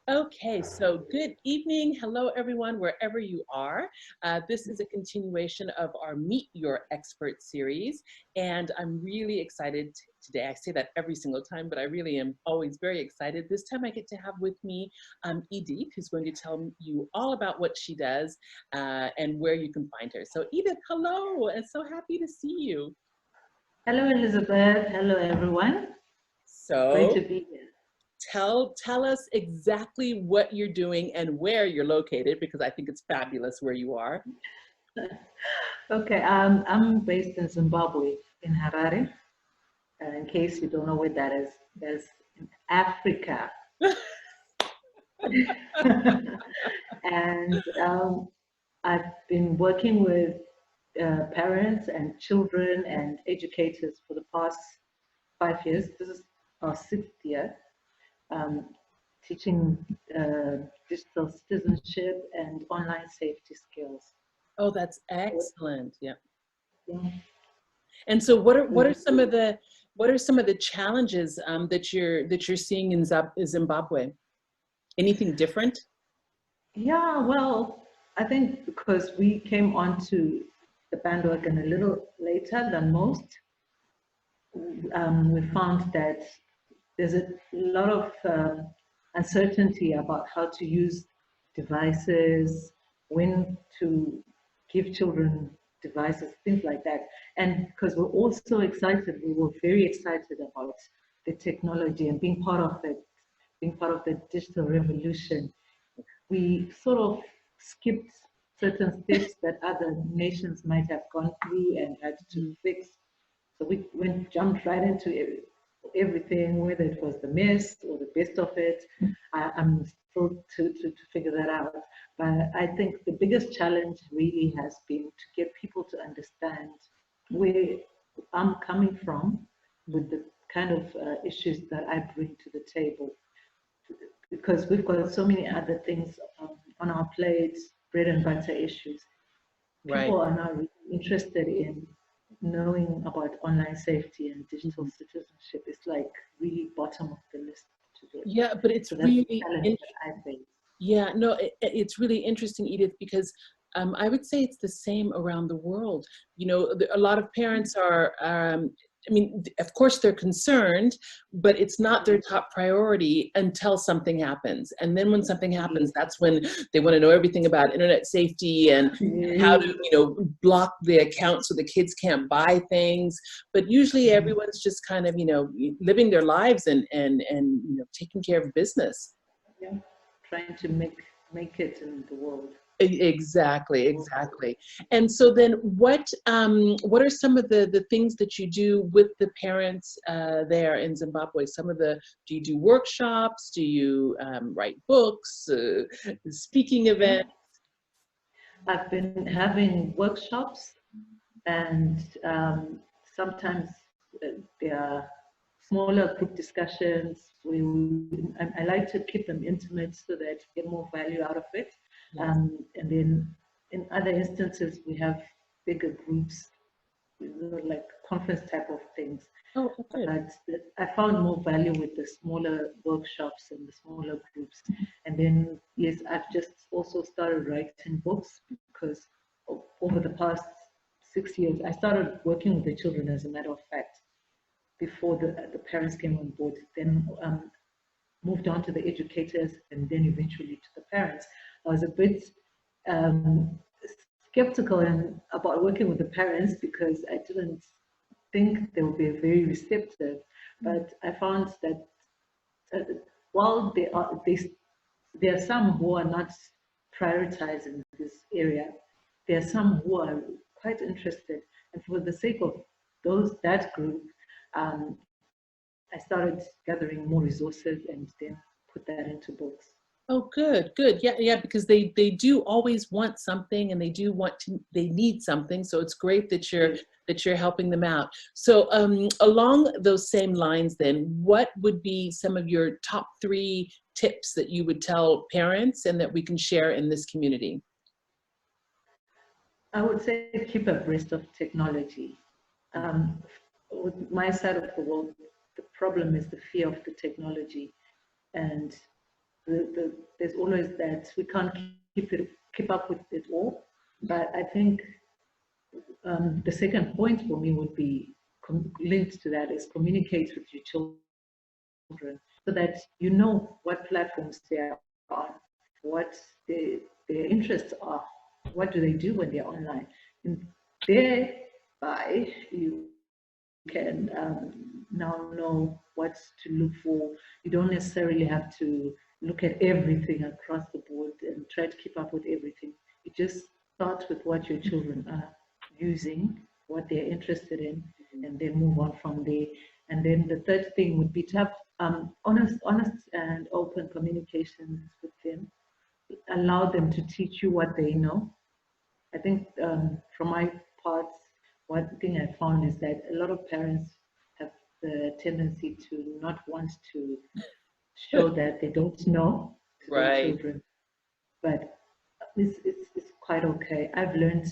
Okay, so good evening. Hello, everyone, wherever you are. This is a continuation of our Meet Your Expert series, and I'm really excited today. I say that every single time, but I really am always very excited. This time I get to have with me Edith, who's going to tell you all about what she does and where you can find her. So Edith, hello, and so happy to see you. Hello, Elizabeth. Hello, everyone. So great to be here. Tell us exactly what you're doing and where you're located, because I think it's fabulous where you are. Okay, I'm based in Zimbabwe, in Harare. In case you don't know where that is, that's in Africa. And I've been working with parents and children and educators for the past 5 years. This is our 6th year. Teaching digital citizenship and online safety skills. Oh, that's excellent. Yeah. Yeah. And so, what are some of the challenges that you're seeing in Zimbabwe? Anything different? Yeah. Well, I think because we came onto the bandwagon a little later than most, we found that there's a lot of uncertainty about how to use devices, when to give children devices, things like that. And because we're all so excited, we were very excited about the technology and being part of it, being part of the digital revolution. We sort of skipped certain steps that other nations might have gone through and had to fix. So we jumped right into everything, whether it was the mess or the best of it. I'm still to figure that out. But I think the biggest challenge really has been to get people to understand where I'm coming from with the kind of issues that I bring to the table. Because we've got so many other things on our plates, bread and butter issues. People are now really interested in knowing about online safety and digital citizenship. Is like really bottom of the list to do. Yeah, but it's really yeah, no, it's really interesting, Edith, because I would say it's the same around the world. You know, a lot of parents are, I mean, of course they're concerned, but it's not their top priority until something happens. And then when something happens, that's when they want to know everything about internet safety and how to, you know, block the account so the kids can't buy things. But usually everyone's just kind of, you know, living their lives and you know, taking care of business. Yeah, trying to make it in the world. Exactly. And so then what are some of the things that you do with the parents there in Zimbabwe? Do you do workshops? Do you write books, speaking events? I've been having workshops, and sometimes there are smaller group discussions. I like to keep them intimate so that you get more value out of it. And then in other instances, we have bigger groups, like conference type of things. Oh, good. But I found more value with the smaller workshops and the smaller groups. And then, yes, I've just also started writing books because over the past 6 years, I started working with the children, as a matter of fact, before the parents came on board. Then moved on to the educators, and then eventually to the parents. I was a bit skeptical about working with the parents because I didn't think they would be very receptive. But I found that while there are some who are not prioritizing this area, there are some who are quite interested. And for the sake of that group, I started gathering more resources and then put that into books. Oh, good. Yeah, because they do always want something, and they need something. So it's great that you're helping them out. So along those same lines, then, what would be some of your top 3 tips that you would tell parents and that we can share in this community? I would say keep abreast of technology. With my side of the world, the problem is the fear of the technology, and there's always that we can't keep up with it all. But I think the second point for me would be linked to that is communicate with your children so that you know what platforms they are on, what their interests are, what do they do when they're online, and thereby you can now know what to look for. You don't necessarily have to look at everything across the board and try to keep up with everything. You just start with what your children are using, what they're interested in, and then move on from there. And then the third thing would be to have honest and open communications with them. Allow them to teach you what they know. I think from my part, one thing I found is that a lot of parents have the tendency to not want to show that they don't know to their Right. children, but it's quite okay. I've learned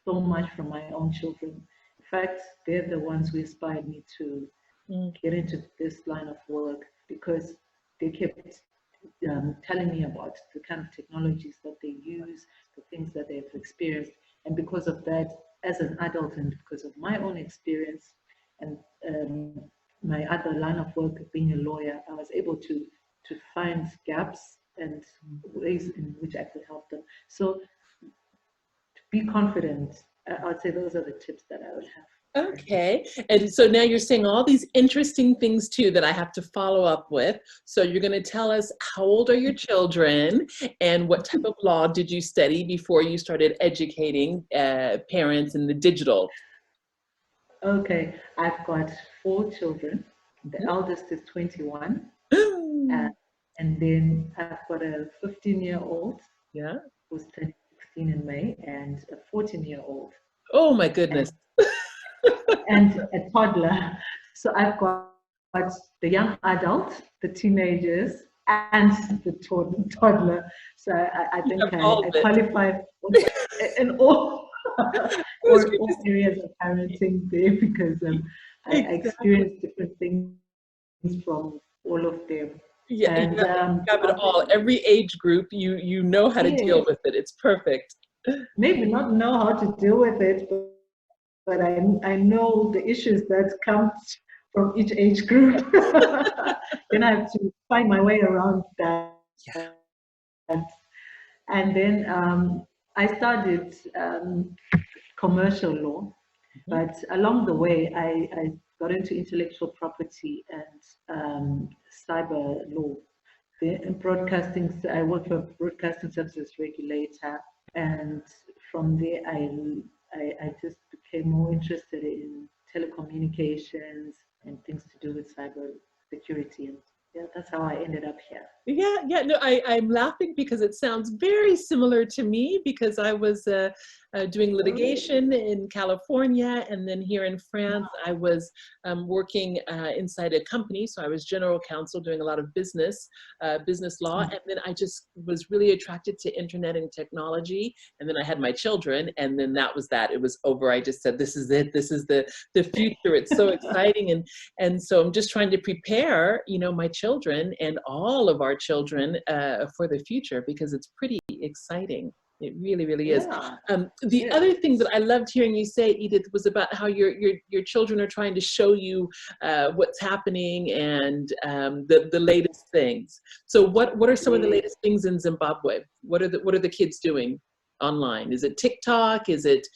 so much from my own children. In fact, they're the ones who inspired me to get into this line of work because they kept telling me about the kind of technologies that they use, the things that they've experienced. And because of that, as an adult and because of my own experience and my other line of work being a lawyer, I was able to find gaps and ways in which I could help them. So to be confident, I would say those are the tips that I would have. Okay. And so now you're saying all these interesting things too that I have to follow up with. So you're going to tell us how old are your children and what type of law did you study before you started educating parents in the digital? Okay, I've got 4 children. The eldest is 21. And then I've got a 15-year-old Yeah. who's turning 16 in May and a 14-year-old. Oh my goodness. And a toddler. So I've got the young adult, the teenagers, and the toddler. So I think I qualify in all, all areas of parenting there because I experienced different things from all of them. Yeah, and you have it all. Every age group, you know how to deal with it. It's perfect. Maybe not know how to deal with it, but I know the issues that come from each age group. Then I have to find my way around that. Yeah. And then I studied commercial law, but along the way I got into intellectual property and cyber law. In broadcasting, I worked for a broadcasting services regulator, and from there I just became more interested in telecommunications and things to do with cyber security. And yeah, that's how I ended up here. Yeah, no, I'm laughing because it sounds very similar to me because I was doing litigation in California, and then here in France, I was working inside a company. So I was general counsel doing a lot of business law, and then I just was really attracted to internet and technology. And then I had my children, and then that was that. It was over. I just said, this is it. This is the future. It's so exciting, and so I'm just trying to prepare, my children and all of our children for the future because it's pretty exciting. It really, really is. The other thing that I loved hearing you say, Edith, was about how your children are trying to show you what's happening and the latest things. So what are some of the latest things in Zimbabwe? What are the kids doing online? Is it TikTok? Is it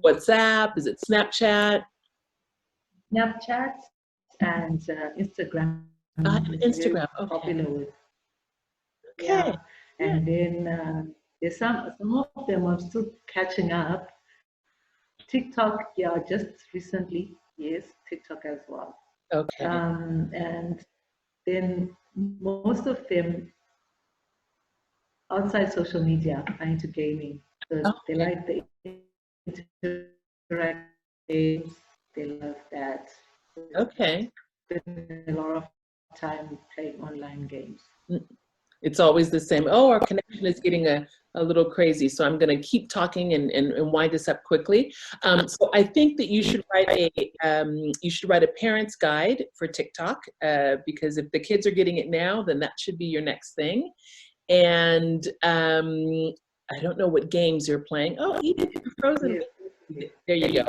WhatsApp? Is it Snapchat? Snapchat and Instagram. Instagram, okay. Popular with. Okay. Yeah. And then there's some of them are still catching up. TikTok, yeah, just recently, yes, TikTok as well. Okay. And then most of them outside social media are into gaming. So they like the interactive games. They love that. Okay. Spend a lot of time playing online games. It's always the same. Oh, our connection is getting a a little crazy, so I'm going to keep talking and wind this up quickly. So I think that you should write a parent's guide for TikTok, because if the kids are getting it now, then that should be your next thing. And I don't know what games you're playing. Oh, Edith, you're frozen. There you go.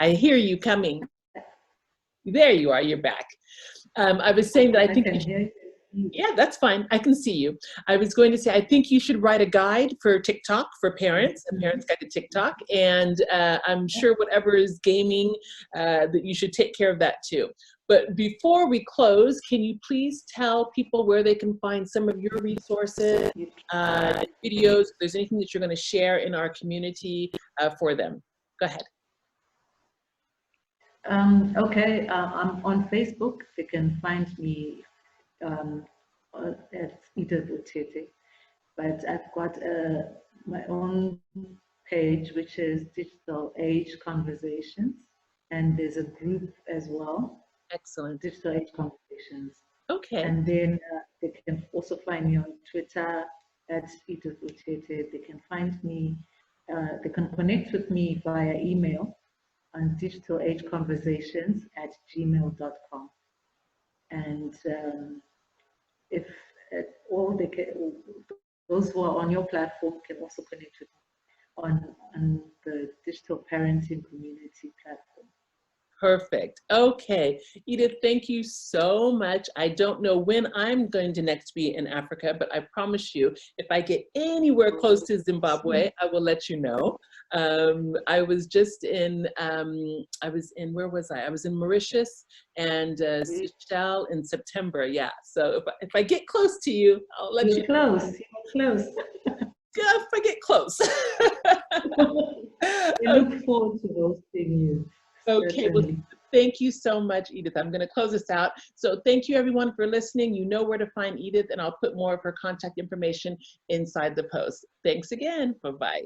I hear you coming. There you are. You're back. I was saying that I think. Yeah, that's fine. I can see you. I was going to say, I think you should write a guide for TikTok for parents, a parent's guide to TikTok. And I'm sure whatever is gaming, that you should take care of that too. But before we close, can you please tell people where they can find some of your resources, videos, if there's anything that you're going to share in our community for them? Go ahead. Okay, I'm on Facebook. They can find me at Edith Utete, but I've got my own page, which is Digital Age Conversations, and there's a group as well. Excellent. Digital Age Conversations. Okay. And then they can also find me on Twitter at Edith Utete. They can find me, they can connect with me via email on digitalageconversations@gmail.com. And if or they can, those who are on your platform can also connect with me on the digital parenting community platform. Perfect. Okay, Edith, thank you so much. I don't know when I'm going to next be in Africa, but I promise you, if I get anywhere close to Zimbabwe, I will let you know. I was just in, where was I? I was in Mauritius and Seychelles in September. Yeah, so if I get close to you, I'll let you know. You're close. Yeah, if I get close. We look forward to hosting you. Okay, well, thank you so much, Edith. I'm going to close this out. So thank you, everyone, for listening. You know where to find Edith, and I'll put more of her contact information inside the post. Thanks again. Bye-bye.